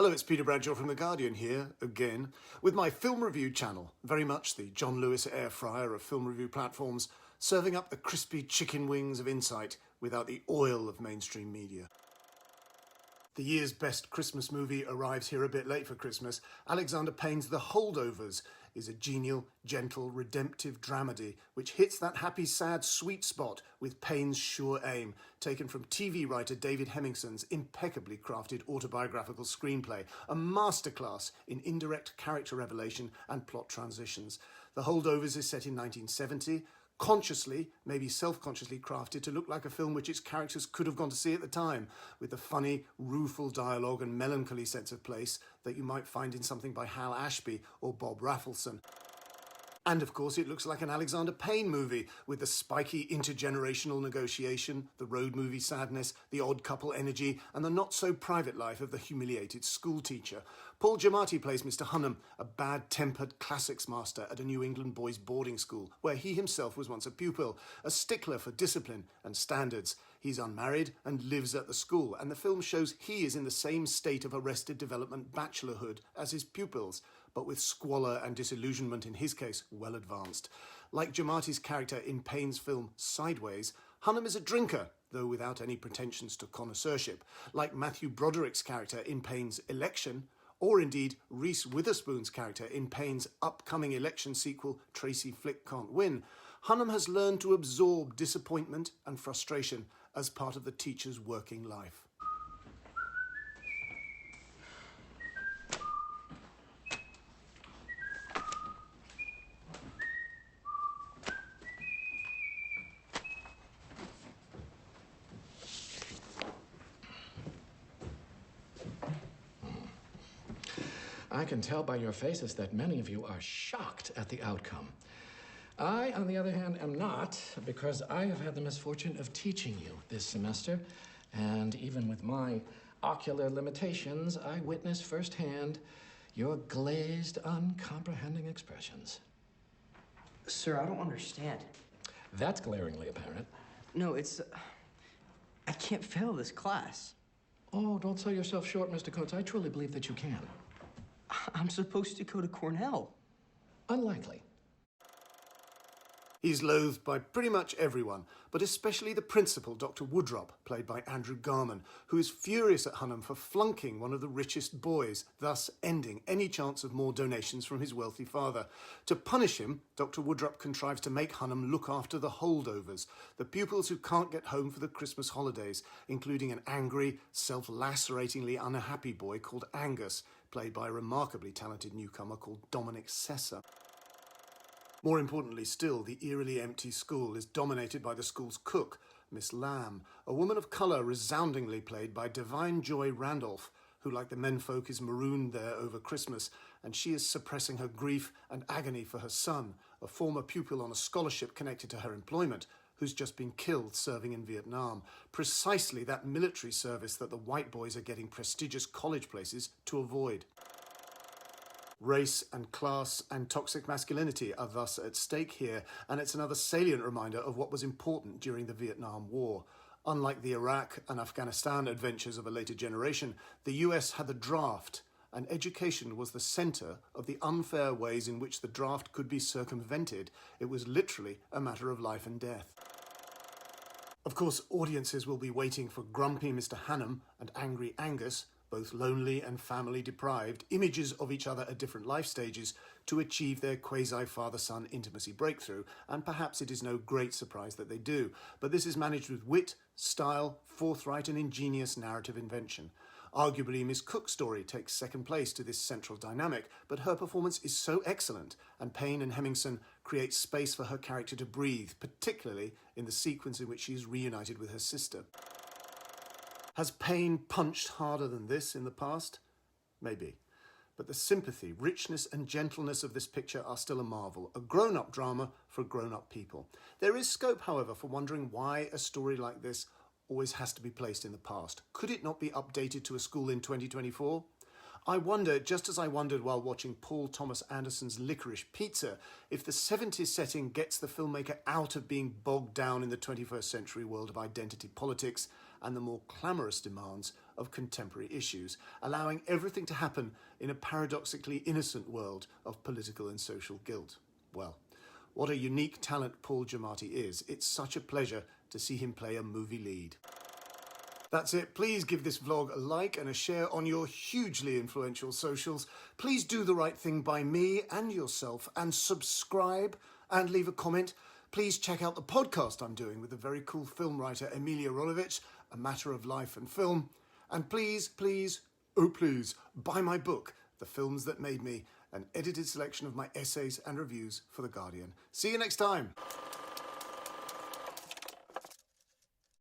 Hello, it's Peter Bradshaw from The Guardian here, again, with my film review channel, very much the John Lewis air fryer of film review platforms, serving up the crispy chicken wings of insight without the oil of mainstream media. The year's best Christmas movie arrives here a bit late for Christmas. Alexander Payne's The Holdovers is a genial, gentle, redemptive dramedy which hits that happy, sad, sweet spot with Payne's sure aim, taken from TV writer David Hemingson's impeccably crafted autobiographical screenplay, a masterclass in indirect character revelation and plot transitions. The Holdovers is set in 1970, consciously, maybe self-consciously crafted to look like a film which its characters could have gone to see at the time, with the funny, rueful dialogue and melancholy sense of place that you might find in something by Hal Ashby or Bob Raffleson. And of course it looks like an Alexander Payne movie, with the spiky intergenerational negotiation, the road movie sadness, the odd couple energy, and the not-so-private life of the humiliated schoolteacher. Paul Giamatti plays Mr. Hunham, a bad-tempered classics master at a New England boys' boarding school, where he himself was once a pupil, a stickler for discipline and standards. He's unmarried and lives at the school, and the film shows he is in the same state of arrested development bachelorhood as his pupils, but with squalor and disillusionment in his case well advanced. Like Giamatti's character in Payne's film Sideways, Hunham is a drinker, though without any pretensions to connoisseurship. Like Matthew Broderick's character in Payne's Election, or indeed Reese Witherspoon's character in Payne's upcoming election sequel Tracy Flick Can't Win, Hunham has learned to absorb disappointment and frustration as part of the teacher's working life. I can tell by your faces that many of you are shocked at the outcome. I, on the other hand, am not, because I have had the misfortune of teaching you this semester, and even with my ocular limitations, I witnessed firsthand your glazed, uncomprehending expressions. Sir, I don't understand. That's glaringly apparent. No, I can't fail this class. Oh, don't sell yourself short, Mr. Coates. I truly believe that you can. I'm supposed to go to Cornell. Unlikely. He's loathed by pretty much everyone, but especially the principal, Dr. Woodrop, played by Andrew Garman, who is furious at Hunham for flunking one of the richest boys, thus ending any chance of more donations from his wealthy father. To punish him, Dr. Woodrop contrives to make Hunham look after the holdovers, the pupils who can't get home for the Christmas holidays, including an angry, self-laceratingly unhappy boy called Angus, played by a remarkably talented newcomer called Dominic Sessa. More importantly still, the eerily empty school is dominated by the school's cook, Miss Lamb, a woman of colour resoundingly played by Divine Joy Randolph, who, like the menfolk, is marooned there over Christmas, and she is suppressing her grief and agony for her son, a former pupil on a scholarship connected to her employment, who's just been killed serving in Vietnam, precisely that military service that the white boys are getting prestigious college places to avoid. Race and class and toxic masculinity are thus at stake here, and it's another salient reminder of what was important during the Vietnam War. Unlike the Iraq and Afghanistan adventures of a later generation, the US had the draft, and education was the centre of the unfair ways in which the draft could be circumvented. It was literally a matter of life and death. Of course, audiences will be waiting for grumpy Mr. Hunham and angry Angus, both lonely and family deprived, images of each other at different life stages, to achieve their quasi-father-son intimacy breakthrough, and perhaps it is no great surprise that they do. But this is managed with wit, style, forthright and ingenious narrative invention. Arguably, Miss Cook's story takes second place to this central dynamic, but her performance is so excellent, and Payne and Hemingson create space for her character to breathe, particularly in the sequence in which she is reunited with her sister. Has Payne punched harder than this in the past? Maybe. But the sympathy, richness and gentleness of this picture are still a marvel, a grown-up drama for grown-up people. There is scope, however, for wondering why a story like this always has to be placed in the past. Could it not be updated to a school in 2024? I wonder, just as I wondered while watching Paul Thomas Anderson's Licorice Pizza, if the 70s setting gets the filmmaker out of being bogged down in the 21st century world of identity politics and the more clamorous demands of contemporary issues, allowing everything to happen in a paradoxically innocent world of political and social guilt. Well, what a unique talent Paul Giamatti is. It's such a pleasure to see him play a movie lead. That's it. Please give this vlog a like and a share on your hugely influential socials. Please do the right thing by me and yourself and subscribe and leave a comment. Please check out the podcast I'm doing with the very cool film writer Emilia Rolovich, A Matter of Life and Film. And please, please, oh please, buy my book, The Films That Made Me, an edited selection of my essays and reviews for The Guardian. See you next time.